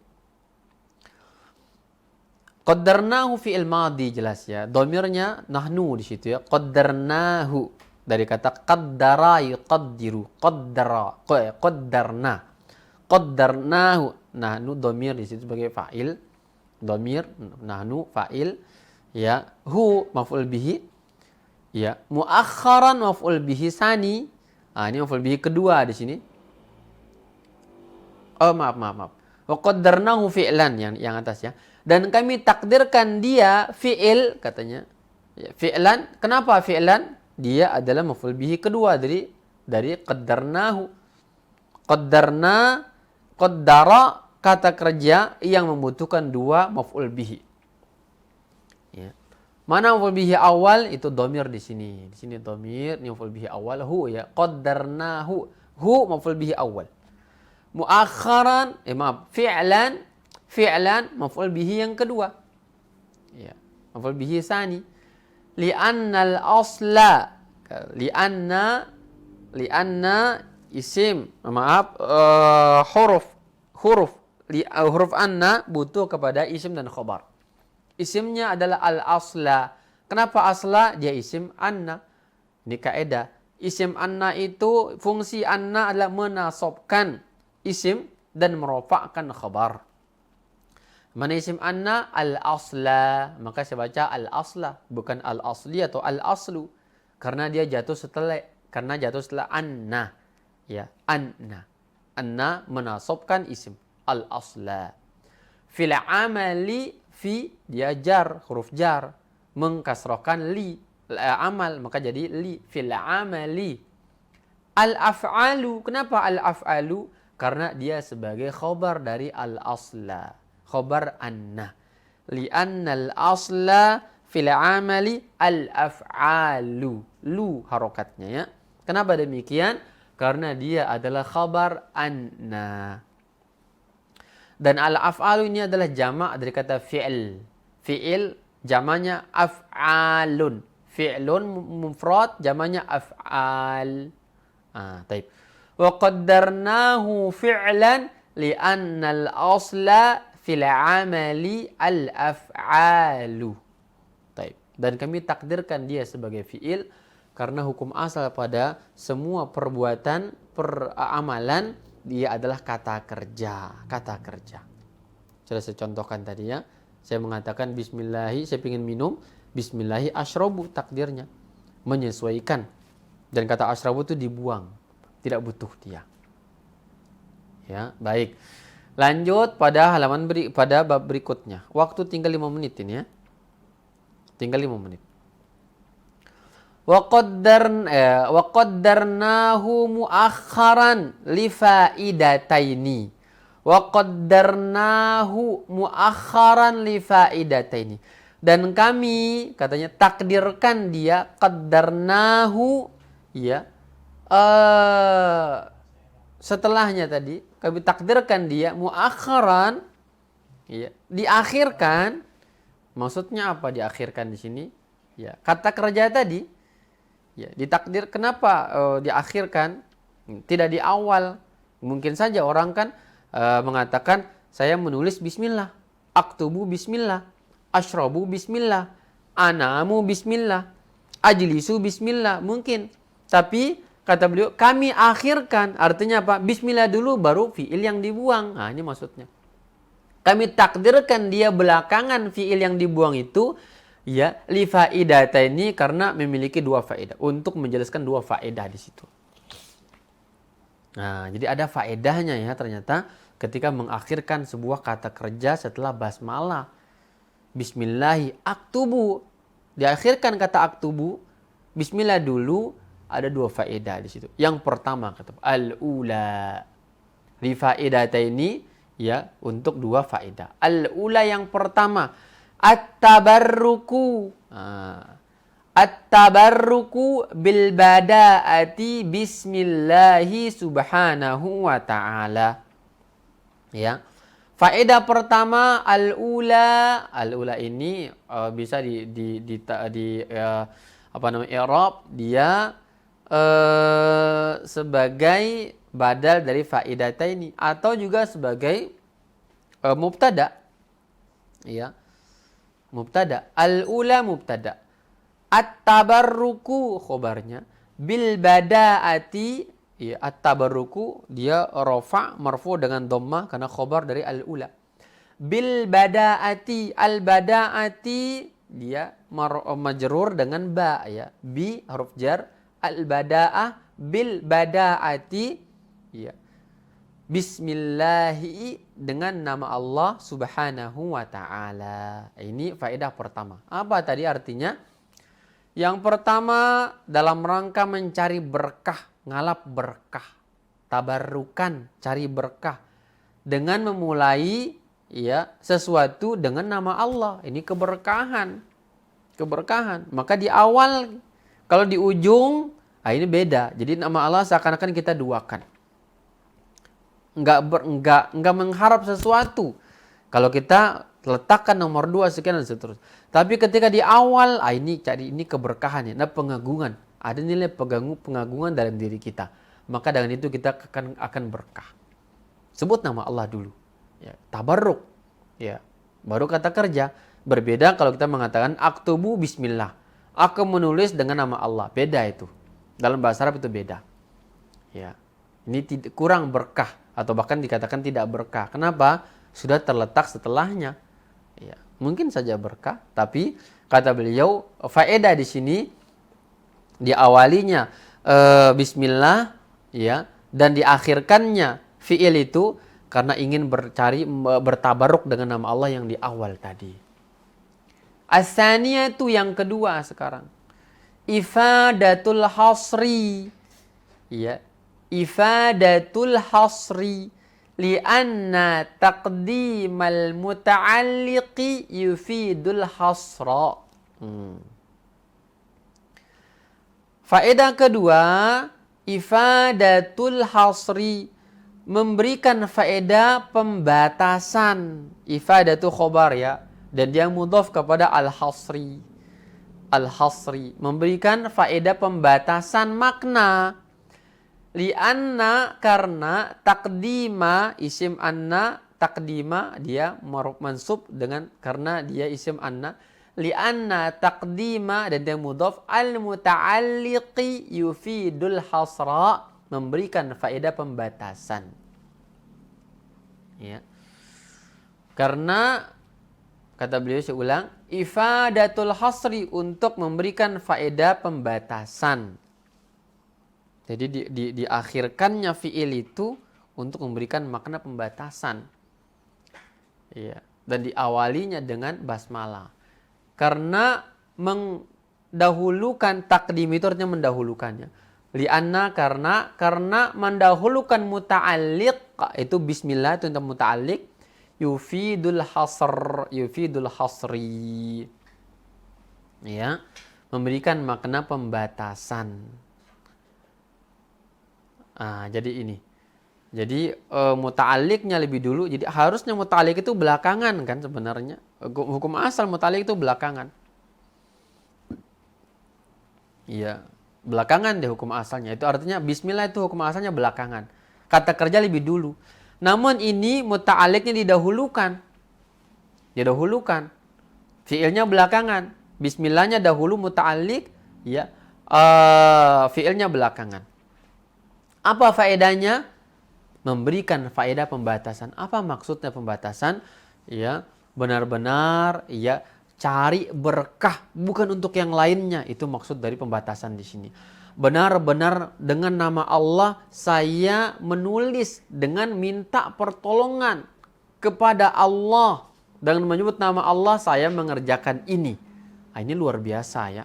Qaddarnahu fi'il madhi, jelas ya. Dhamirnya nahnu di situ ya. Qaddarnahu dari kata qaddara yuqaddiru. Qaddarna. Qaddarnahu. Nahnu dhamir di situ sebagai fa'il. Dhamir nahnu fa'il. Ya, hu maf'ul bihi. Ya, muakharan maf'ul bihi sani. Ini maf'ul bihi kedua di sini. Oh, maaf. Wa qaddarnahu fi'lan yang atas ya. Dan kami takdirkan dia fi'il katanya. Ya, fi'lan. Kenapa fi'lan? Dia adalah maf'ul bihi kedua dari qaddarnahu. Qaddara kata kerja yang membutuhkan dua maf'ul bihi. Ya. Mana maf'ul bihi awal? Itu dhamir di sini. Di sini dhamir, ini maf'ul bihi awal hu ya. Qaddarnahu. Hu maf'ul bihi awal. Muakharan, fi'lan maf'ul bihi yang kedua. Ya. Maf'ul bihi sani. Li'annal asla. Li'anna isim, huruf anna butuh kepada isim dan khobar. Isimnya adalah al-asla. Kenapa asla? Dia isim anna. Ini kaidah. Isim anna itu, fungsi anna adalah menasobkan isim dan merofakkan khabar. Mana isim anna? Al-asla. Maka saya baca al-asla, bukan al-asli atau al-aslu. Karena dia jatuh setelah anna. Ya, anna. Anna menasobkan isim. Al-asla. Fil amali, fi dia jar, huruf jar, mengkasrohkan li, amal, maka jadi li. Fil amali. Al-af'alu, kenapa al-af'alu? Karena dia sebagai khobar dari al-asla, khobar anna. Li'annal asla fil amali al-af'alu. Lu harokatnya ya. Kenapa demikian? Karena dia adalah khabar anna. Dan al-af'alu ini adalah jamak dari kata fi'il. Fi'il jamaknya af'alun. Fi'lun mufrad jamaknya af'al. Taib. Wa qaddarnahu fi'lan li'anna al-asla fil 'amali al-af'alu. Taib. Dan kami takdirkan dia sebagai fi'il karena hukum asal pada semua perbuatan, amalan, dia adalah kata kerja. Sudah saya contohkan tadi ya. Saya mengatakan bismillahi, saya ingin minum. Bismillahi ashrobu, takdirnya. Menyesuaikan. Dan kata ashrobu itu dibuang. Tidak butuh dia. Ya, baik. Lanjut pada pada bab berikutnya. Waktu tinggal 5 menit ini ya. Tinggal 5 menit. Wa qaddarnahu muakharan li faidataini. Wa qaddarnahu muakharan li faidataini. Dan kami katanya takdirkan dia, qaddarnahu ya. Setelahnya tadi kami takdirkan dia muakharan ya, diakhirkan. Maksudnya apa diakhirkan di sini? Ya, kata kerja tadi Ya, ditakdir kenapa diakhirkan? Tidak di awal. Mungkin saja orang kan mengatakan saya menulis bismillah, aktubu bismillah, asyrabu bismillah, anamu bismillah, ajlisu bismillah, mungkin. Tapi kata beliau kami akhirkan, artinya apa? Bismillah dulu baru fiil yang dibuang. Nah, ini maksudnya. Kami takdirkan dia belakangan fiil yang dibuang itu ya li faidata ini karena memiliki dua faedah, untuk menjelaskan dua faedah di situ. Nah, jadi ada faedahnya ya ternyata ketika mengakhirkan sebuah kata kerja setelah basmalah. Bismillahi aktubu. Diakhirkan kata aktubu, bismillah dulu, ada dua faedah di situ. Yang pertama kata al-ula. Li faedata ini ya untuk dua faedah. Al-ula yang pertama, at-tabarruku. At-tabarruku bil bada'ati bismillahi subhanahu wa ta'ala. Ya. Faedah pertama al-ula. Al-ula ini bisa i'rab dia sebagai badal dari faedata ini atau juga sebagai mubtada. Ya. Mubtada. Al-ula mubtada. At-tabarruku khobarnya, bil bada'ati, ya, at-tabarruku dia rafa marfu dengan dhammah karena khobar dari al-ula. Bil bada'ati, al-bada'ati dia majrur dengan ba ya, bi huruf jar, al-bada'ah bil bada'ati ya. Bismillahi dengan nama Allah subhanahu wa ta'ala. Ini faedah pertama. Apa tadi artinya? Yang pertama dalam rangka mencari berkah, ngalap berkah, tabarrukan, cari berkah dengan memulai ya sesuatu dengan nama Allah. Ini keberkahan. Keberkahan. Maka di awal, kalau di ujung, ini beda. Jadi nama Allah seakan-akan kita duakan. Enggak mengharap sesuatu. Kalau kita letakkan nomor 2 sekian dan seterusnya. Tapi ketika di awal, ini keberkahan ya, nah pengagungan. Ada nilai pengagungan dalam diri kita. Maka dengan itu kita akan berkah. Sebut nama Allah dulu. Ya, tabarruk. Ya, baru kata kerja. Berbeda kalau kita mengatakan aktubu bismillah. Aku menulis dengan nama Allah. Beda itu. Dalam bahasa Arab itu beda. Ya. Ini kurang berkah atau bahkan dikatakan tidak berkah. Kenapa? Sudah terletak setelahnya. Ya, mungkin saja berkah, tapi kata beliau faedah di sini diawalinya bismillah ya dan diakhirkannya fiil itu karena ingin bertabaruk dengan nama Allah yang di awal tadi. As-saniyah itu yang kedua sekarang. Ifadatul hasri. Ya, ifadatul hasri. Lianna taqdimal muta'alliqi yufidul hasra. Faedah kedua, ifadatul hasri, memberikan faedah pembatasan. Ifadatul khobar ya, dan dia mudhaf kepada al-hasri. Al-hasri, memberikan faedah pembatasan makna. Lianna karena takdima isim anna, takdima dia mansub dengan karena dia isim anna. Lianna takdima dan dia mudhaf al muta'alliqi yufidul hasra, memberikan faedah pembatasan. Ya. Karena kata beliau saya ulang, ifadatul hasri untuk memberikan faedah pembatasan. Jadi diakhirkannya fiil itu untuk memberikan makna pembatasan. Iya. Dan diawalinya dengan basmalah. Karena mendahulukan takdim itu artinya mendahulukannya. Lianna karena mendahulukan muta'alliq itu bismillah itu untuk muta'alliq yufidul hasri. Ya. Memberikan makna pembatasan. Jadi ini. Jadi muta'alliqnya lebih dulu. Jadi harusnya muta'alliq itu belakangan kan sebenarnya. Hukum asal muta'alliq itu belakangan. Iya. belakangan deh hukum asalnya. Itu artinya bismillah itu hukum asalnya belakangan. Kata kerja lebih dulu. Namun ini muta'aliknya didahulukan. Didahulukan. Fiilnya belakangan. Bismillahnya dahulu muta'alik, ya. Fiilnya belakangan. Apa faedahnya? Memberikan faedah pembatasan. Apa maksudnya pembatasan? Ya, benar-benar ya cari berkah bukan untuk yang lainnya. Itu maksud dari pembatasan di sini. Benar-benar dengan nama Allah saya menulis dengan minta pertolongan kepada Allah. Dengan menyebut nama Allah saya mengerjakan ini. Nah, ini luar biasa ya.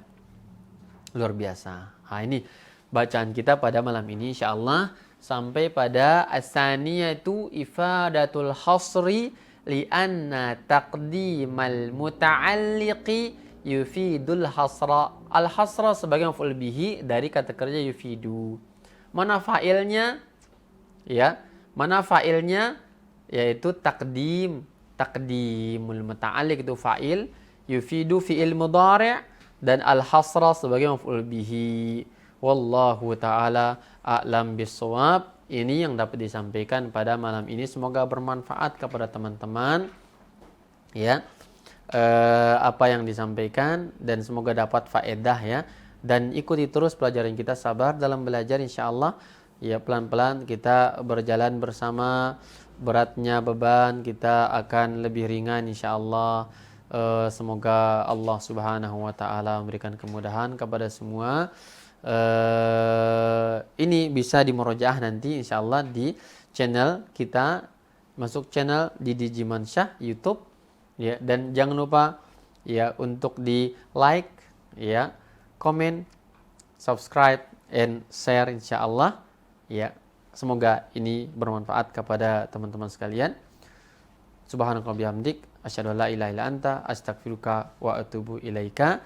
Luar biasa. Nah, ini bacaan kita pada malam ini insyaallah sampai pada as-saniyatu ifadatul hasri li'anna taqdimal muta'alliqi yufidul hasra. Al-hasra sebagai maf'ul bihi dari kata kerja yufidu. Mana fa'ilnya? Ya, mana fa'ilnya? Yaitu taqdimul muta'alliq itu fa'il, yufidu fi'il mudhari' dan al-hasra sebagai maf'ul bihi. Wallahu ta'ala a'lam bissawab. Ini yang dapat disampaikan pada malam ini. Semoga bermanfaat kepada teman-teman. Ya, apa yang disampaikan dan semoga dapat faedah ya. Dan ikuti terus pelajaran kita, sabar dalam belajar insyaallah. Ya, pelan-pelan kita berjalan bersama. Beratnya beban kita akan lebih ringan insyaallah. Semoga Allah Subhanahu wa taala memberikan kemudahan kepada semua. Ini bisa dimurojaah nanti insyaallah di channel kita, masuk channel di Digimansyah YouTube ya, dan jangan lupa ya untuk di like ya, komen, subscribe and share insyaallah ya. Semoga ini bermanfaat kepada teman-teman sekalian. Subhanakallahumma bihamdik asyhadu an la ilaha illa anta astaghfiruka wa atubu ilaika.